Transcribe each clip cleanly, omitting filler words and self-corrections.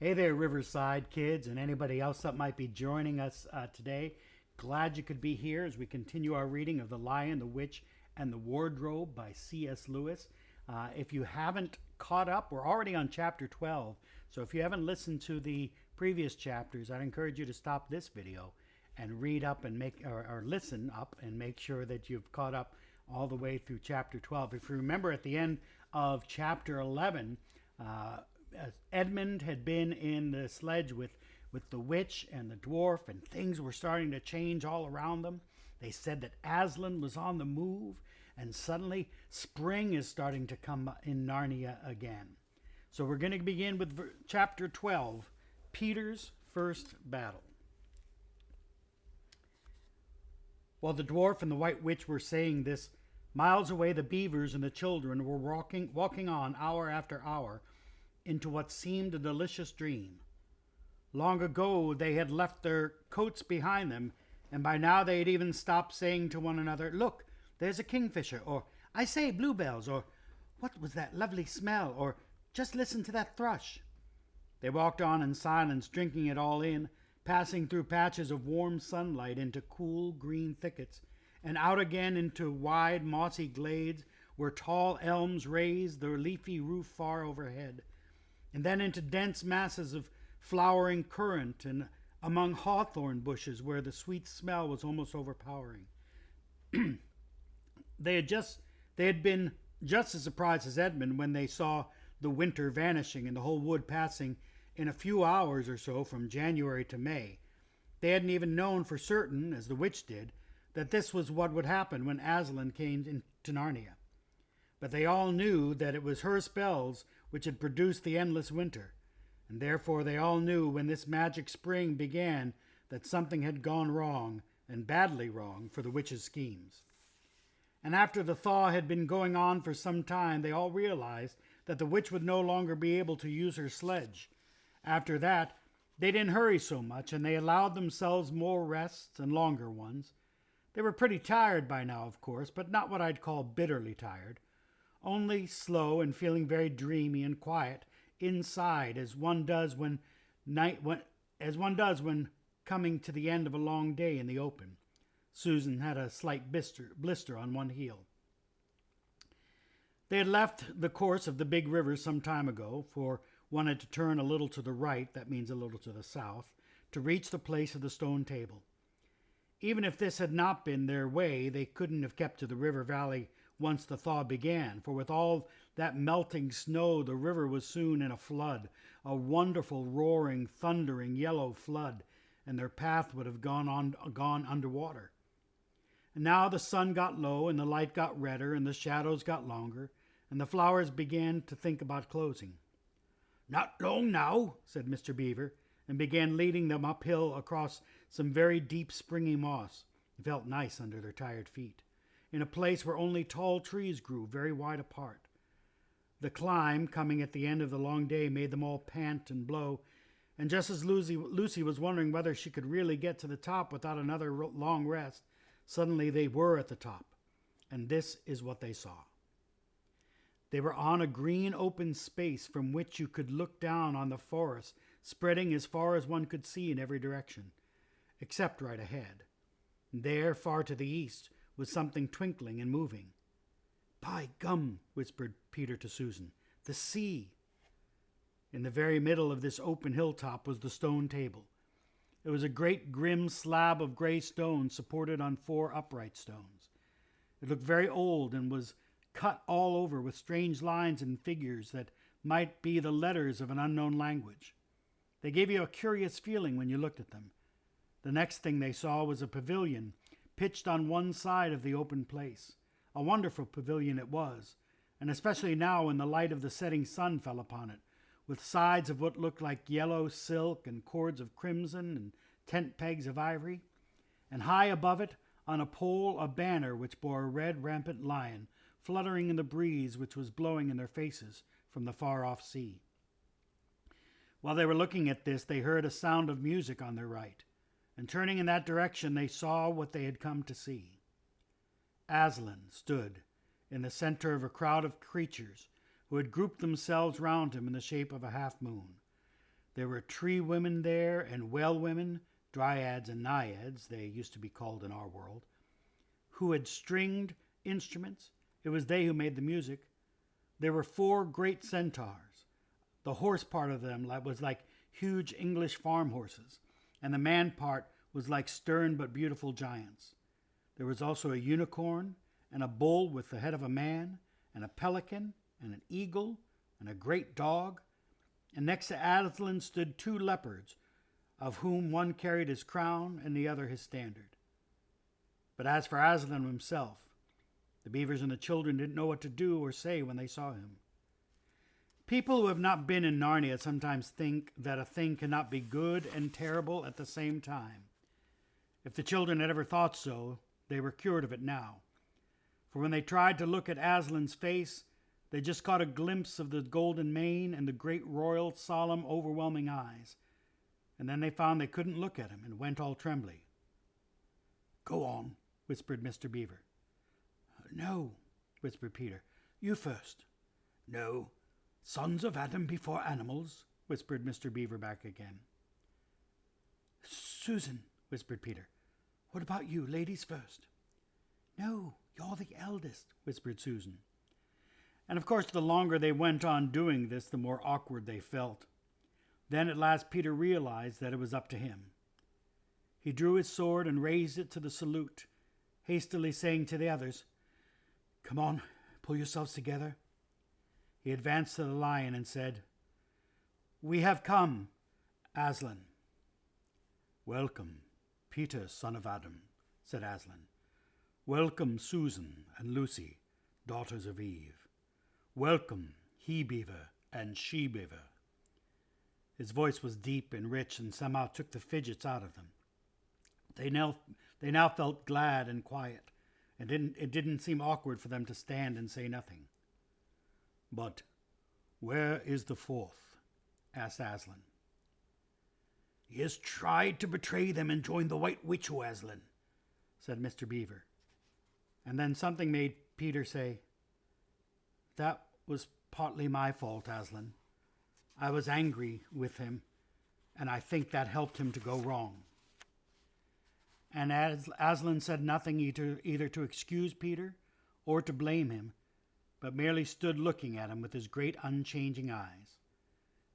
Hey there, Riverside kids, and anybody else that might be joining us today. Glad you could be here as we continue our reading of The Lion, the Witch, and the Wardrobe by C.S. Lewis. If you haven't caught up, we're already on chapter 12. So if you haven't listened to the previous chapters, I'd encourage you to stop this video and read up and or listen up and make sure that you've caught up all the way through chapter 12. If you remember at the end of chapter 11, Edmund had been in the sledge with the witch and the dwarf, and things were starting to change all around them. They said that Aslan was on the move, and suddenly spring is starting to come in Narnia again. So we're going to begin with chapter 12, Peter's First Battle. While the dwarf and the white witch were saying this, miles away the beavers and the children were walking on hour after hour into what seemed a delicious dream. Long ago they had left their coats behind them, and by now they had even stopped saying to one another, "Look, there's a kingfisher," or "I say, bluebells," or "What was that lovely smell?" or "Just listen to that thrush." They walked on in silence, drinking it all in, passing through patches of warm sunlight into cool green thickets, and out again into wide mossy glades where tall elms raised their leafy roof far overhead, and then into dense masses of flowering currant and among hawthorn bushes where the sweet smell was almost overpowering. They had been just as surprised as Edmund when they saw the winter vanishing and the whole wood passing in a few hours or so from January to May. They hadn't even known for certain, as the witch did, that this was what would happen when Aslan came into Narnia. But they all knew that it was her spells which had produced the endless winter, and therefore they all knew when this magic spring began that something had gone wrong, and badly wrong, for the witch's schemes. And after the thaw had been going on for some time, they all realized that the witch would no longer be able to use her sledge. After that, they didn't hurry so much, and they allowed themselves more rests and longer ones. They were pretty tired by now, of course, but not what I'd call bitterly tired, only slow and feeling very dreamy and quiet inside, as one does when coming to the end of a long day in the open. Susan had a slight blister on one heel. They had left the course of the big river some time ago, for one had to turn a little to the right, that means a little to the south, to reach the place of the stone table. Even if this had not been their way, they couldn't have kept to the river valley once the thaw began, for with all that melting snow, the river was soon in a flood, a wonderful, roaring, thundering yellow flood, and their path would have gone underwater. And now the sun got low, and the light got redder, and the shadows got longer, and the flowers began to think about closing. "Not long now," said Mr. Beaver, and began leading them uphill across some very deep springy moss. It felt nice under their tired feet, in a place where only tall trees grew very wide apart. The climb, coming at the end of the long day, made them all pant and blow, and just as Lucy was wondering whether she could really get to the top without another long rest, suddenly they were at the top, and this is what they saw. They were on a green open space from which you could look down on the forest, spreading as far as one could see in every direction, except right ahead. And there, far to the east, was something twinkling and moving. "By gum," whispered Peter to Susan, "the sea!" In the very middle of this open hilltop was the stone table. It was a great grim slab of gray stone supported on 4 upright stones. It looked very old and was cut all over with strange lines and figures that might be the letters of an unknown language. They gave you a curious feeling when you looked at them. The next thing they saw was a pavilion pitched on one side of the open place. A wonderful pavilion it was, and especially now when the light of the setting sun fell upon it, with sides of what looked like yellow silk and cords of crimson and tent pegs of ivory, and high above it on a pole a banner which bore a red rampant lion fluttering in the breeze which was blowing in their faces from the far-off sea. While they were looking at this, they heard a sound of music on their right, and turning in that direction, they saw what they had come to see. Aslan stood in the center of a crowd of creatures who had grouped themselves round him in the shape of a half-moon. There were tree women there and well women, dryads and naiads, they used to be called in our world, who had stringed instruments. It was they who made the music. There were 4 great centaurs. The horse part of them was like huge English farm horses, and the man part was like stern but beautiful giants. There was also a unicorn, and a bull with the head of a man, and a pelican, and an eagle, and a great dog. And next to Aslan stood 2 leopards, of whom one carried his crown and the other his standard. But as for Aslan himself, the beavers and the children didn't know what to do or say when they saw him. People who have not been in Narnia sometimes think that a thing cannot be good and terrible at the same time. If the children had ever thought so, they were cured of it now. For when they tried to look at Aslan's face, they just caught a glimpse of the golden mane and the great royal, solemn, overwhelming eyes. And then they found they couldn't look at him and went all trembly. "Go on," whispered Mr. Beaver. "No," whispered Peter. "You first." "No. Sons of Adam before animals," whispered Mr. Beaver back again. "Susan," whispered Peter. "What about you, ladies first?" "No, you're the eldest," whispered Susan. And of course, the longer they went on doing this, the more awkward they felt. Then at last Peter realized that it was up to him. He drew his sword and raised it to the salute, hastily saying to the others, "Come on, pull yourselves together." He advanced to the lion and said, "We have come, Aslan." "Welcome, Peter, son of Adam," said Aslan. "Welcome, Susan and Lucy, daughters of Eve. Welcome, he-beaver and she-beaver." His voice was deep and rich and somehow took the fidgets out of them. They now felt glad and quiet, and it didn't seem awkward for them to stand and say nothing. "But where is the 4th?" asked Aslan. "He has tried to betray them and join the White Witch, O Aslan," said Mr. Beaver. And then something made Peter say, "That was partly my fault, Aslan. I was angry with him, and I think that helped him to go wrong." And Aslan said nothing either to excuse Peter or to blame him, but merely stood looking at him with his great unchanging eyes,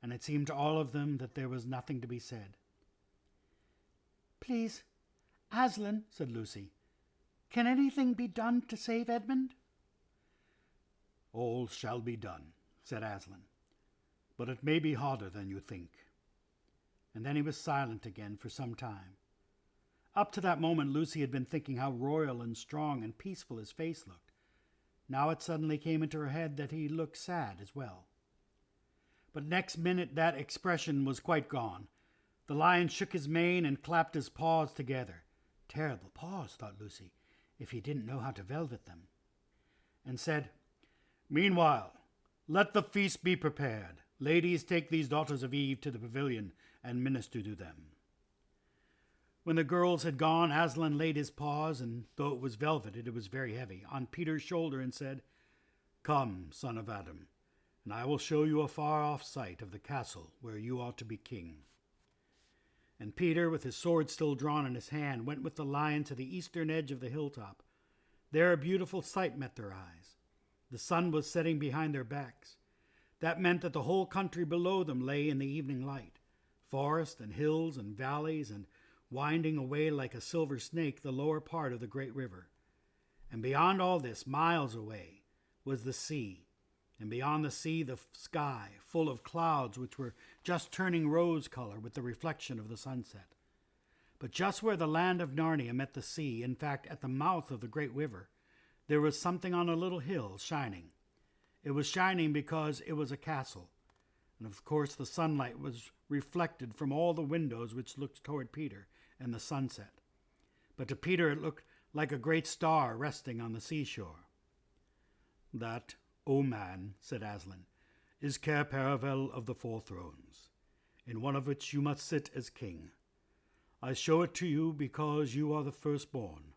and it seemed to all of them that there was nothing to be said. "Please, Aslan," said Lucy, "can anything be done to save Edmund?" "All shall be done," said Aslan, "but it may be harder than you think." And then he was silent again for some time. Up to that moment, Lucy had been thinking how royal and strong and peaceful his face looked. Now it suddenly came into her head that he looked sad as well. But next minute that expression was quite gone. The lion shook his mane and clapped his paws together. Terrible paws, thought Lucy, if he didn't know how to velvet them. And said, "Meanwhile, let the feast be prepared. Ladies, take these daughters of Eve to the pavilion and minister to them." When the girls had gone, Aslan laid his paws, and though it was velveted, it was very heavy, on Peter's shoulder and said, "Come, son of Adam, and I will show you a far-off sight of the castle where you are to be king." And Peter, with his sword still drawn in his hand, went with the lion to the eastern edge of the hilltop. There a beautiful sight met their eyes. The sun was setting behind their backs. That meant that the whole country below them lay in the evening light, forest and hills and valleys, and winding away like a silver snake the lower part of the great river. And beyond all this, miles away, was the sea, and beyond the sea the sky, full of clouds which were just turning rose color with the reflection of the sunset. But just where the land of Narnia met the sea, in fact at the mouth of the great river, there was something on a little hill shining. It was shining because it was a castle, and of course the sunlight was reflected from all the windows which looked toward Peter and the sunset. But to Peter it looked like a great star resting on the seashore. "That, O man," said Aslan, "is Cair Paravel of the 4 thrones, in one of which you must sit as king. I show it to you because you are the firstborn,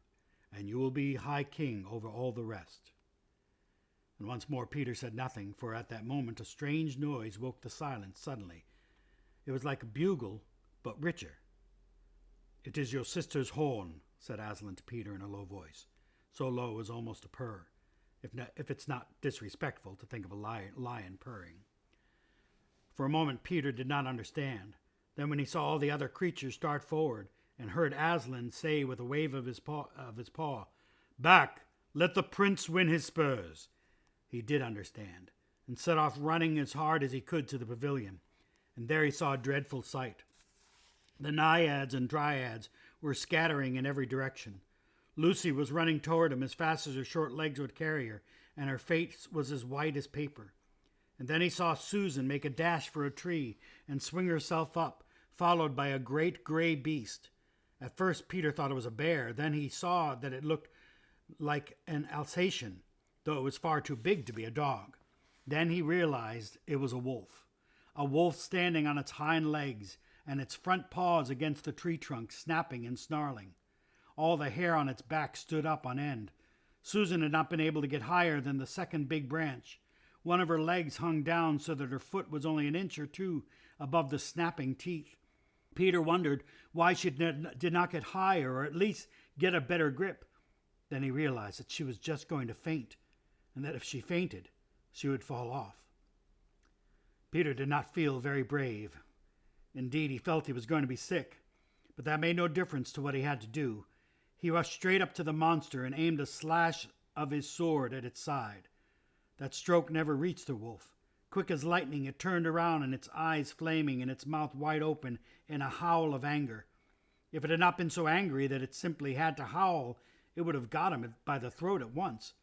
and you will be high king over all the rest." And once more Peter said nothing, for at that moment a strange noise woke the silence suddenly. It was like a bugle, but richer. "It is your sister's horn," said Aslan to Peter in a low voice, so low as almost a purr, if it's not disrespectful to think of a lion purring. For a moment Peter did not understand. Then when he saw all the other creatures start forward and heard Aslan say with a wave of his paw, "Back! Let the prince win his spurs," he did understand, and set off running as hard as he could to the pavilion. And there he saw a dreadful sight. The naiads and dryads were scattering in every direction. Lucy was running toward him as fast as her short legs would carry her, and her face was as white as paper. And then he saw Susan make a dash for a tree and swing herself up, followed by a great gray beast. At first Peter thought it was a bear. Then he saw that it looked like an Alsatian, though it was far too big to be a dog. Then he realized it was a wolf standing on its hind legs and its front paws against the tree trunk, snapping and snarling. All the hair on its back stood up on end. Susan had not been able to get higher than the second big branch. One of her legs hung down so that her foot was only an inch or two above the snapping teeth. Peter wondered why she did not get higher or at least get a better grip. Then he realized that she was just going to faint, and that if she fainted, she would fall off. Peter did not feel very brave. Indeed, he felt he was going to be sick, but that made no difference to what he had to do. He rushed straight up to the monster and aimed a slash of his sword at its side. That stroke never reached the wolf. Quick as lightning, it turned around, and its eyes flaming and its mouth wide open in a howl of anger. If it had not been so angry that it simply had to howl, it would have got him by the throat at once.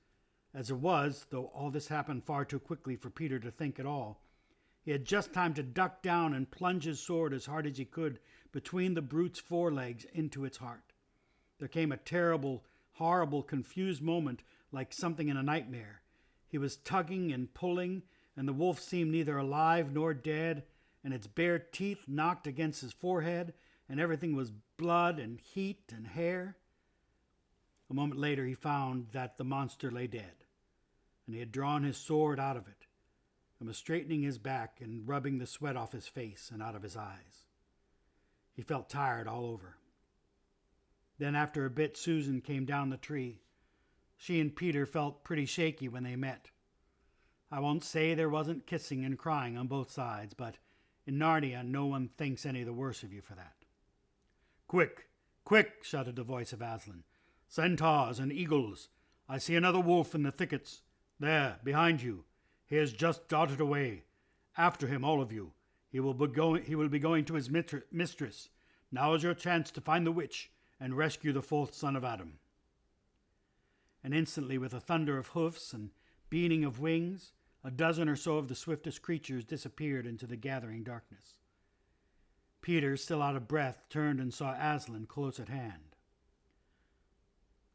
As it was, though all this happened far too quickly for Peter to think at all, he had just time to duck down and plunge his sword as hard as he could between the brute's forelegs into its heart. There came a terrible, horrible, confused moment like something in a nightmare. He was tugging and pulling, and the wolf seemed neither alive nor dead, and its bare teeth knocked against his forehead, and everything was blood and heat and hair. A moment later he found that the monster lay dead, and he had drawn his sword out of it, and was straightening his back and rubbing the sweat off his face and out of his eyes. He felt tired all over. Then after a bit Susan came down the tree. She and Peter felt pretty shaky when they met. I won't say there wasn't kissing and crying on both sides, but in Narnia no one thinks any the worse of you for that. "Quick, quick," shouted the voice of Aslan. "Centaurs and eagles. I see another wolf in the thickets. There, behind you. He has just darted away. After him, all of you. He will be going to his mistress. Now is your chance to find the witch and rescue the fourth son of Adam." And instantly, with a thunder of hoofs and beating of wings, a dozen or so of the swiftest creatures disappeared into the gathering darkness. Peter, still out of breath, turned and saw Aslan close at hand.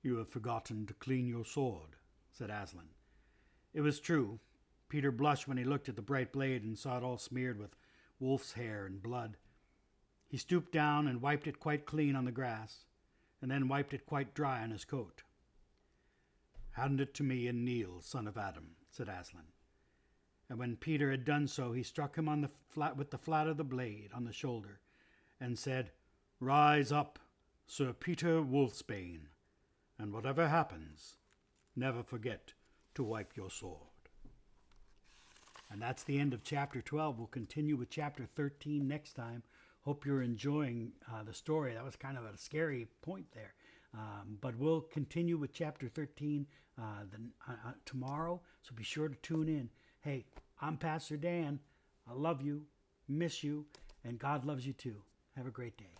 "You have forgotten to clean your sword," said Aslan. It was true. Peter blushed when he looked at the bright blade and saw it all smeared with wolf's hair and blood. He stooped down and wiped it quite clean on the grass, and then wiped it quite dry on his coat. "Hand it to me and kneel, son of Adam," said Aslan. And when Peter had done so, he struck him on with the flat of the blade on the shoulder and said, "Rise up, Sir Peter Wolfsbane, and whatever happens, never forget to wipe your sword." And that's the end of chapter 12. We'll continue with chapter 13 next time. Hope you're enjoying the story. That was kind of a scary point there. But we'll continue with chapter 13 tomorrow, so be sure to tune in. Hey, I'm Pastor Dan. I love you, miss you, and God loves you too. Have a great day.